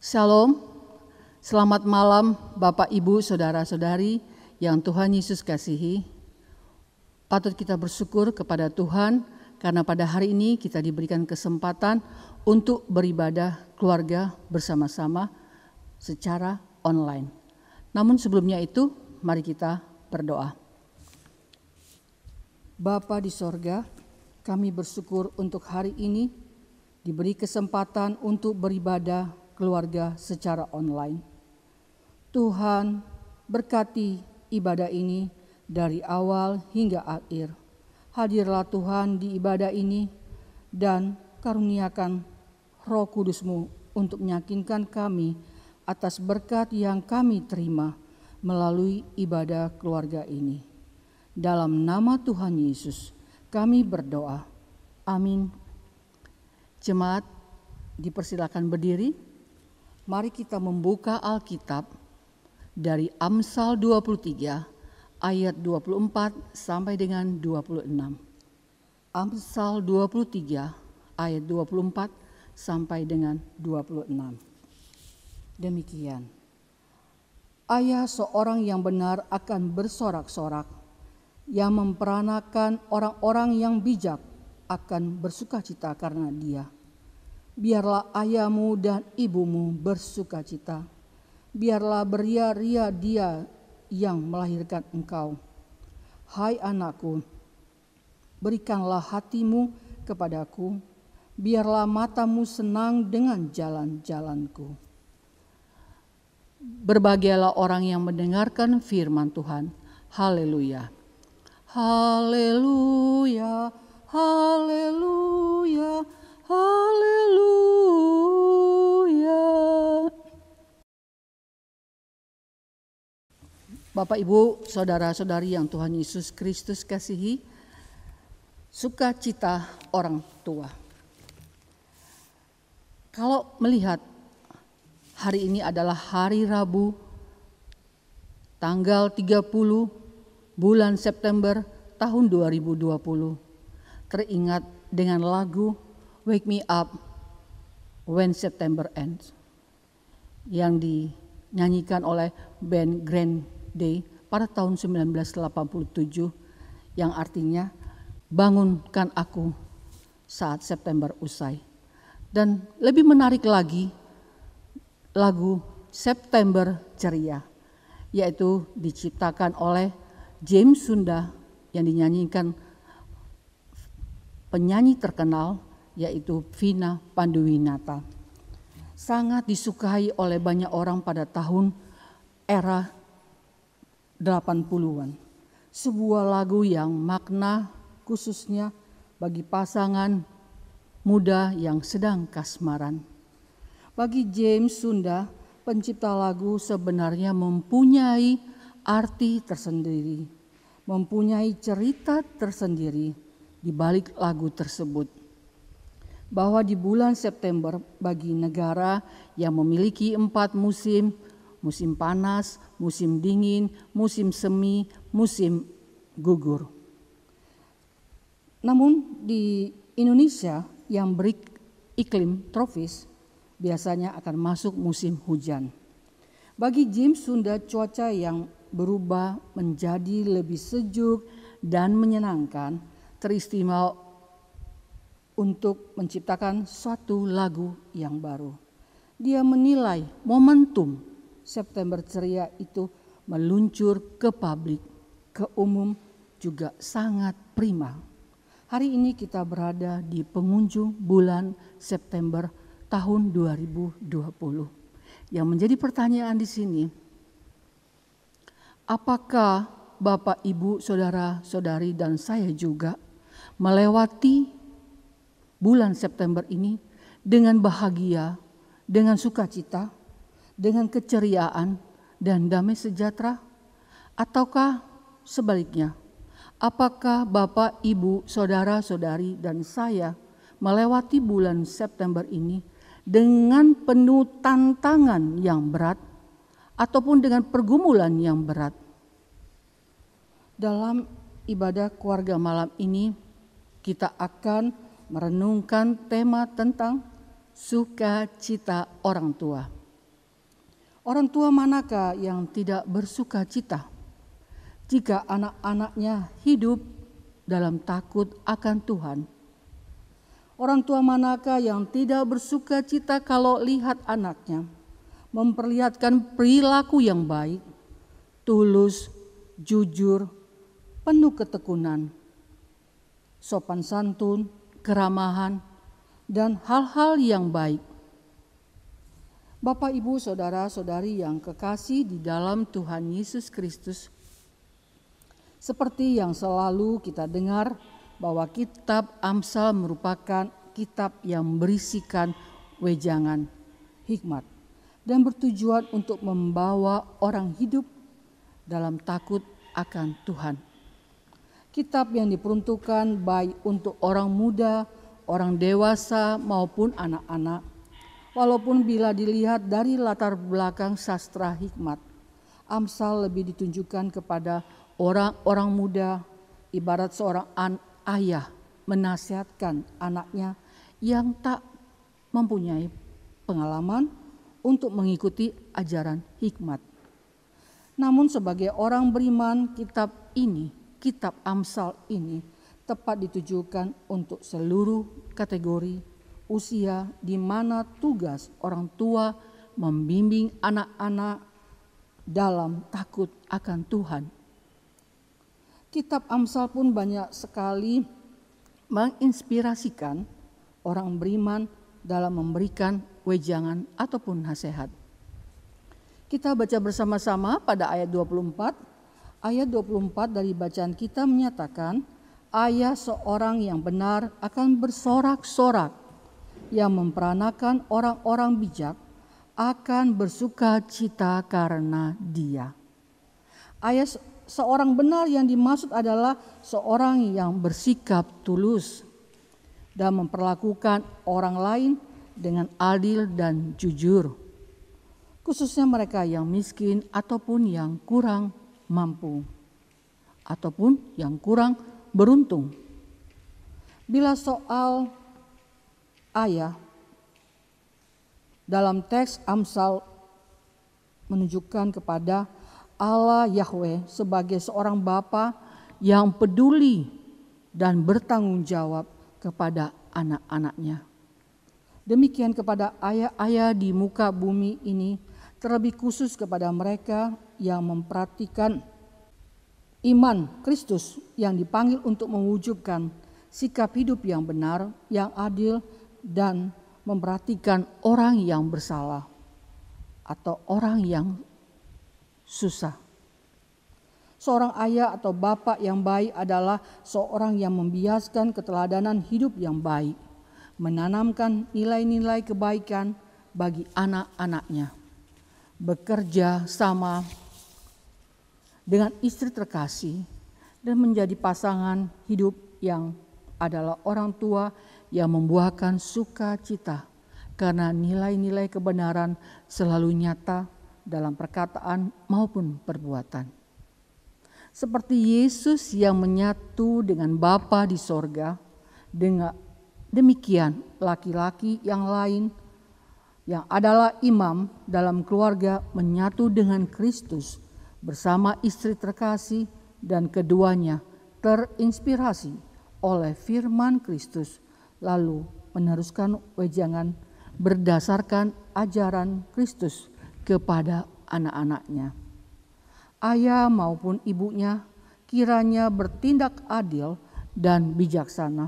Shalom, selamat malam Bapak, Ibu, Saudara-saudari yang Tuhan Yesus kasihi. Patut kita bersyukur kepada Tuhan karena pada hari ini kita diberikan kesempatan untuk beribadah keluarga bersama-sama secara online. Namun sebelumnya itu, mari kita berdoa. Bapa di sorga, kami bersyukur untuk hari ini diberi kesempatan untuk beribadah keluarga secara online. Tuhan berkati ibadah ini dari awal hingga akhir. Hadirlah Tuhan di ibadah ini dan karuniakan Roh Kudus-Mu untuk meyakinkan kami atas berkat yang kami terima melalui ibadah keluarga ini. Dalam nama Tuhan Yesus kami berdoa. Amin. Jemaat dipersilakan berdiri. Mari kita membuka Alkitab dari Amsal 23 ayat 24 sampai dengan 26. Amsal 23 ayat 24 sampai dengan 26. Demikian. Ayah seorang yang benar akan bersorak-sorak, yang memperanakan orang-orang yang bijak akan bersukacita karena dia. Biarlah ayahmu dan ibumu bersukacita. Biarlah beria-ria dia yang melahirkan engkau. Hai anakku, berikanlah hatimu kepadaku. Biarlah matamu senang dengan jalan-jalanku. Berbahagialah orang yang mendengarkan firman Tuhan. Haleluya. Haleluya. Haleluya. Haleluya. Bapak, Ibu, Saudara-saudari yang Tuhan Yesus Kristus kasihi, sukacita orang tua. Kalau melihat hari ini adalah hari Rabu, tanggal 30 bulan September tahun 2020, teringat dengan lagu Wake Me Up When September Ends yang dinyanyikan oleh band Green Day pada tahun 1987 yang artinya bangunkan aku saat September usai. Dan lebih menarik lagi lagu September Ceria, yaitu diciptakan oleh James Sunda yang dinyanyikan penyanyi terkenal yaitu Vina Panduwinata. Sangat disukai oleh banyak orang pada tahun era 80-an. Sebuah lagu yang makna khususnya bagi pasangan muda yang sedang kasmaran. Bagi James Sunda, pencipta lagu sebenarnya mempunyai arti tersendiri, mempunyai cerita tersendiri di balik lagu tersebut. Bahwa di bulan September bagi negara yang memiliki 4 musim, musim panas, musim dingin, musim semi, musim gugur. Namun di Indonesia yang beriklim tropis biasanya akan masuk musim hujan. Bagi James Sunda, cuaca yang berubah menjadi lebih sejuk dan menyenangkan teristimewa untuk menciptakan suatu lagu yang baru. Dia menilai momentum September Ceria itu meluncur ke publik, ke umum juga sangat prima. Hari ini kita berada di penghujung bulan September tahun 2020. Yang menjadi pertanyaan di sini, apakah Bapak, Ibu, Saudara-saudari dan saya juga melewati bulan September ini dengan bahagia, dengan sukacita, dengan keceriaan dan damai sejahtera? Ataukah sebaliknya? Apakah Bapak, Ibu, Saudara-saudari dan saya melewati bulan September ini dengan penuh tantangan yang berat ataupun dengan pergumulan yang berat? Dalam ibadah keluarga malam ini kita akan merenungkan tema tentang sukacita orang tua. Orang tua manakah yang tidak bersuka cita jika anak-anaknya hidup dalam takut akan Tuhan? Orang tua manakah yang tidak bersuka cita kalau lihat anaknya memperlihatkan perilaku yang baik, tulus, jujur, penuh ketekunan, sopan santun, keramahan, dan hal-hal yang baik. Bapak, Ibu, saudara-saudari yang kekasih di dalam Tuhan Yesus Kristus, seperti yang selalu kita dengar bahwa kitab Amsal merupakan kitab yang berisikan wejangan, hikmat, dan bertujuan untuk membawa orang hidup dalam takut akan Tuhan. Kitab yang diperuntukkan baik untuk orang muda, orang dewasa maupun anak-anak. Walaupun bila dilihat dari latar belakang sastra hikmat, Amsal lebih ditunjukkan kepada orang-orang muda, ibarat seorang ayah menasihatkan anaknya yang tak mempunyai pengalaman untuk mengikuti ajaran hikmat. Namun sebagai orang beriman, kitab Amsal ini tepat ditujukan untuk seluruh kategori usia di mana tugas orang tua membimbing anak-anak dalam takut akan Tuhan. Kitab Amsal pun banyak sekali menginspirasikan orang beriman dalam memberikan wejangan ataupun nasihat. Kita baca bersama-sama pada ayat 24. Ayat 24 dari bacaan kita menyatakan, ayah seorang yang benar akan bersorak-sorak, yang memperanakan orang-orang bijak akan bersuka cita karena dia. Ayah seorang benar yang dimaksud adalah seorang yang bersikap tulus dan memperlakukan orang lain dengan adil dan jujur, khususnya mereka yang miskin ataupun yang kurang mampu ataupun yang kurang beruntung. Bila soal ayah dalam teks Amsal menunjukkan kepada Allah Yahweh sebagai seorang bapa yang peduli dan bertanggung jawab kepada anak-anaknya. Demikian kepada ayah-ayah di muka bumi ini, terlebih khusus kepada mereka yang memperhatikan iman Kristus yang dipanggil untuk mewujudkan sikap hidup yang benar, yang adil, dan memperhatikan orang yang bersalah atau orang yang susah. Seorang ayah atau bapak yang baik adalah seorang yang membiaskan keteladanan hidup yang baik, menanamkan nilai-nilai kebaikan bagi anak-anaknya, bekerja sama dengan istri terkasih, dan menjadi pasangan hidup yang adalah orang tua yang membuahkan sukacita karena nilai-nilai kebenaran selalu nyata dalam perkataan maupun perbuatan. Seperti Yesus yang menyatu dengan Bapa di sorga, demikian laki-laki yang lain yang adalah imam dalam keluarga menyatu dengan Kristus bersama istri terkasih, dan keduanya terinspirasi oleh firman Kristus, lalu meneruskan wejangan berdasarkan ajaran Kristus kepada anak-anaknya. Ayah maupun ibunya kiranya bertindak adil dan bijaksana,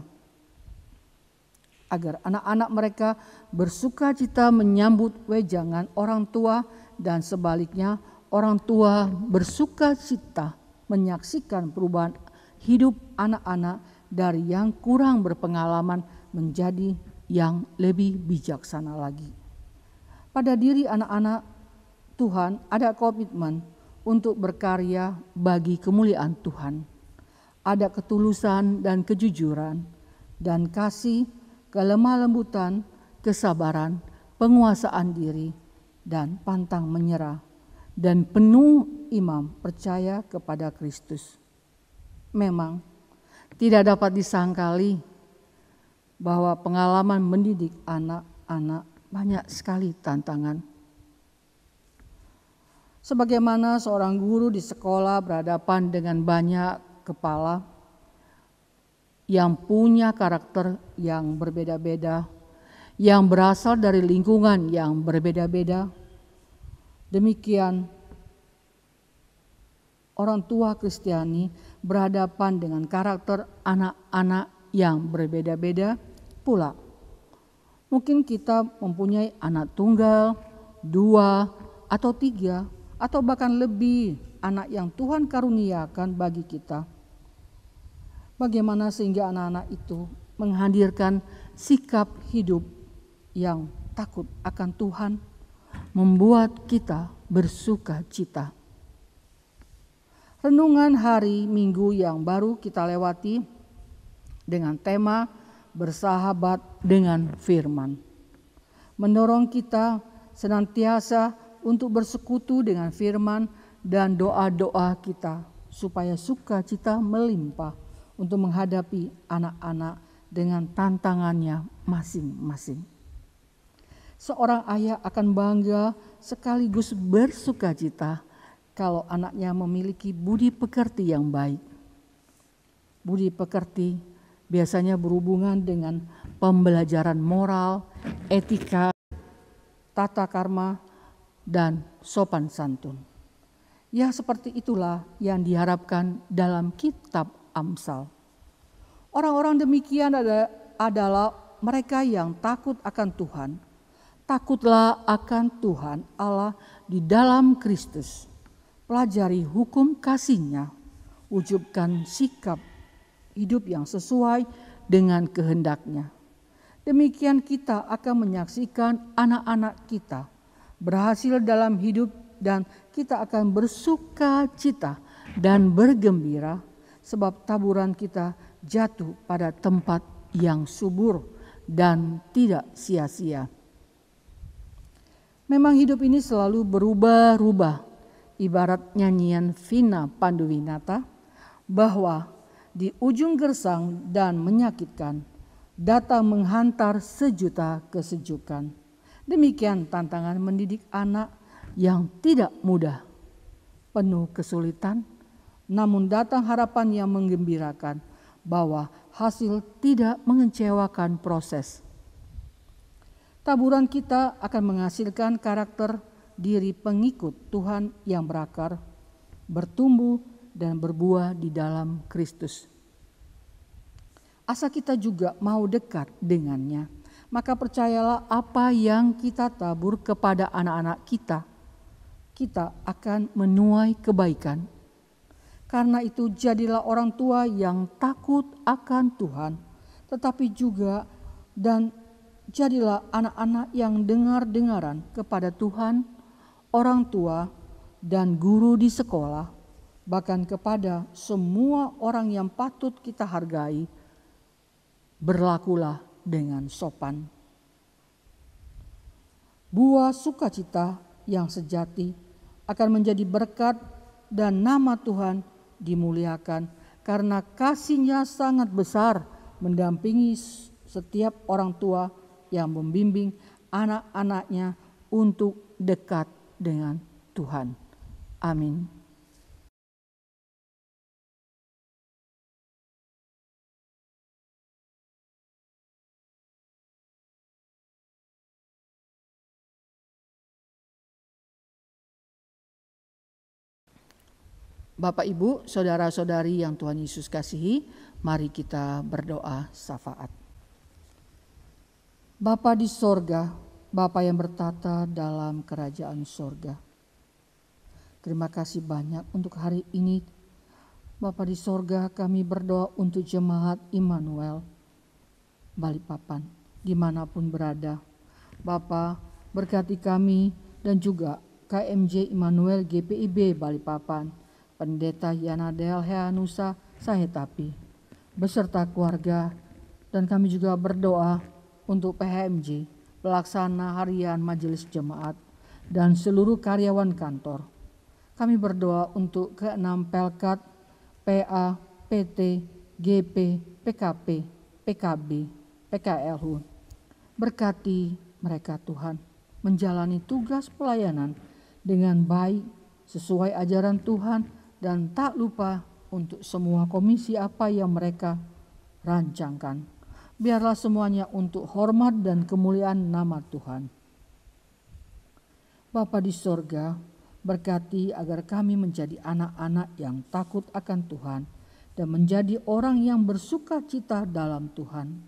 agar anak-anak mereka bersuka cita menyambut wejangan orang tua, dan sebaliknya orang tua bersuka cita menyaksikan perubahan hidup anak-anak dari yang kurang berpengalaman menjadi yang lebih bijaksana lagi. Pada diri anak-anak Tuhan ada komitmen untuk berkarya bagi kemuliaan Tuhan. Ada ketulusan dan kejujuran dan kasih, kelemah lembutan, kesabaran, penguasaan diri, dan pantang menyerah, dan penuh imam percaya kepada Kristus. Memang tidak dapat disangkali bahwa pengalaman mendidik anak-anak banyak sekali tantangan. Sebagaimana seorang guru di sekolah berhadapan dengan banyak kepala yang punya karakter yang berbeda-beda, yang berasal dari lingkungan yang berbeda-beda, demikian orang tua Kristiani berhadapan dengan karakter anak-anak yang berbeda-beda pula. Mungkin kita mempunyai anak tunggal, 2 atau 3, atau bahkan lebih anak yang Tuhan karuniakan bagi kita. Bagaimana sehingga anak-anak itu menghadirkan sikap hidup yang takut akan Tuhan, membuat kita bersuka cita. Renungan hari Minggu yang baru kita lewati dengan tema bersahabat dengan firman, mendorong kita senantiasa untuk bersekutu dengan firman dan doa-doa kita supaya sukacita melimpah untuk menghadapi anak-anak dengan tantangannya masing-masing. Seorang ayah akan bangga sekaligus bersukacita kalau anaknya memiliki budi pekerti yang baik. Budi pekerti biasanya berhubungan dengan pembelajaran moral, etika, tata karma, dan sopan santun. Ya, seperti itulah yang diharapkan dalam kitab Amsal. Orang-orang demikian adalah mereka yang takut akan Tuhan. Takutlah akan Tuhan Allah di dalam Kristus. Pelajari hukum kasih-Nya. Wujudkan sikap hidup yang sesuai dengan kehendak-Nya. Demikian kita akan menyaksikan anak-anak kita berhasil dalam hidup dan kita akan bersuka cita dan bergembira sebab taburan kita jatuh pada tempat yang subur dan tidak sia-sia. Memang hidup ini selalu berubah-ubah, ibarat nyanyian Vina Panduwinata bahwa di ujung gersang dan menyakitkan datang menghantar sejuta kesejukan. Demikian tantangan mendidik anak yang tidak mudah, penuh kesulitan, namun datang harapan yang menggembirakan bahwa hasil tidak mengecewakan proses. Taburan kita akan menghasilkan karakter diri pengikut Tuhan yang berakar, bertumbuh dan berbuah di dalam Kristus. Asa kita juga mau dekat dengannya. Maka percayalah apa yang kita tabur kepada anak-anak kita akan menuai kebaikan. Karena itu jadilah orang tua yang takut akan Tuhan, tetapi juga dan jadilah anak-anak yang dengar-dengaran kepada Tuhan, orang tua dan guru di sekolah, bahkan kepada semua orang yang patut kita hargai. Berlakulah dengan sopan. Buah sukacita yang sejati akan menjadi berkat dan nama Tuhan dimuliakan karena kasih-Nya sangat besar mendampingi setiap orang tua yang membimbing anak-anaknya untuk dekat dengan Tuhan. Amin. Bapak, Ibu, saudara-saudari yang Tuhan Yesus kasihi, mari kita berdoa syafaat. Bapa di sorga, Bapa yang bertata dalam kerajaan sorga. Terima kasih banyak untuk hari ini. Bapa di sorga, kami berdoa untuk jemaat Immanuel Balikpapan, dimanapun berada. Bapa, berkati kami dan juga KMJ Immanuel GPIB Balikpapan, Pendeta Yanadel Heanusa Sahetapi, beserta keluarga, dan kami juga berdoa untuk PHMJ, pelaksana harian majelis jemaat, dan seluruh karyawan kantor. Kami berdoa untuk ke-6 Pelkat, PA, PT, GP, PKP, PKB, PKLH. Berkati mereka Tuhan, menjalani tugas pelayanan dengan baik sesuai ajaran Tuhan, dan tak lupa untuk semua komisi apa yang mereka rancangkan. Biarlah semuanya untuk hormat dan kemuliaan nama Tuhan. Bapa di sorga, berkati agar kami menjadi anak-anak yang takut akan Tuhan dan menjadi orang yang bersuka cita dalam Tuhan.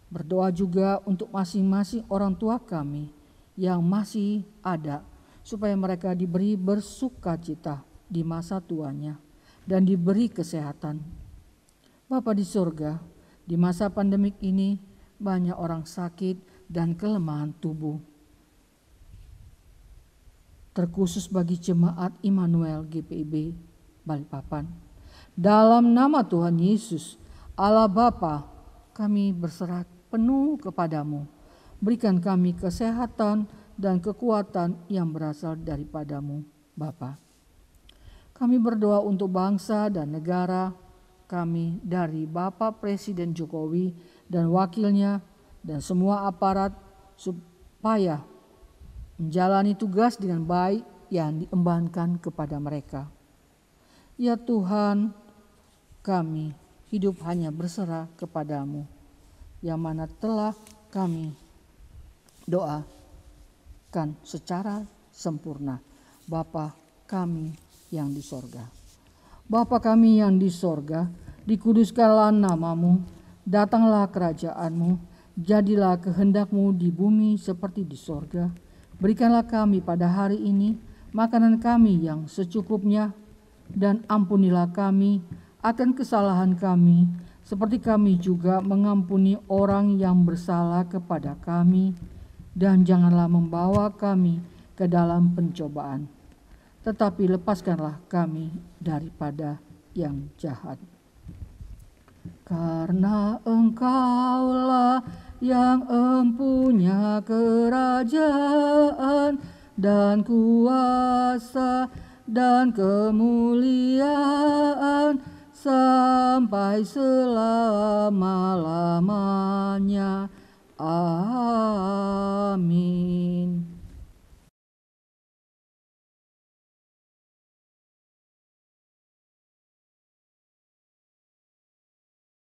Berdoa juga untuk masing-masing orang tua kami yang masih ada, supaya mereka diberi bersuka cita di masa tuanya dan diberi kesehatan. Bapa di sorga, di masa pandemik ini banyak orang sakit dan kelemahan tubuh. Terkhusus bagi jemaat Immanuel GPIB Balikpapan. Dalam nama Tuhan Yesus, Allah Bapa, kami berserah penuh kepadamu. Berikan kami kesehatan dan kekuatan yang berasal daripadamu, Bapa. Kami berdoa untuk bangsa dan negara kami, dari Bapak Presiden Jokowi dan wakilnya dan semua aparat, supaya menjalani tugas dengan baik yang diembankan kepada mereka. Ya Tuhan, kami hidup hanya berserah kepadamu, yang mana telah kami doakan secara sempurna. Bapa kami yang di sorga. Bapa kami yang di sorga, dikuduskanlah namamu, datanglah kerajaanmu, jadilah kehendakmu di bumi seperti di sorga. Berikanlah kami pada hari ini makanan kami yang secukupnya, dan ampunilah kami akan kesalahan kami, seperti kami juga mengampuni orang yang bersalah kepada kami. Dan janganlah membawa kami ke dalam pencobaan, tetapi lepaskanlah kami daripada yang jahat. Karena Engkaulah yang empunya kerajaan dan kuasa dan kemuliaan sampai selama-lamanya. Amin.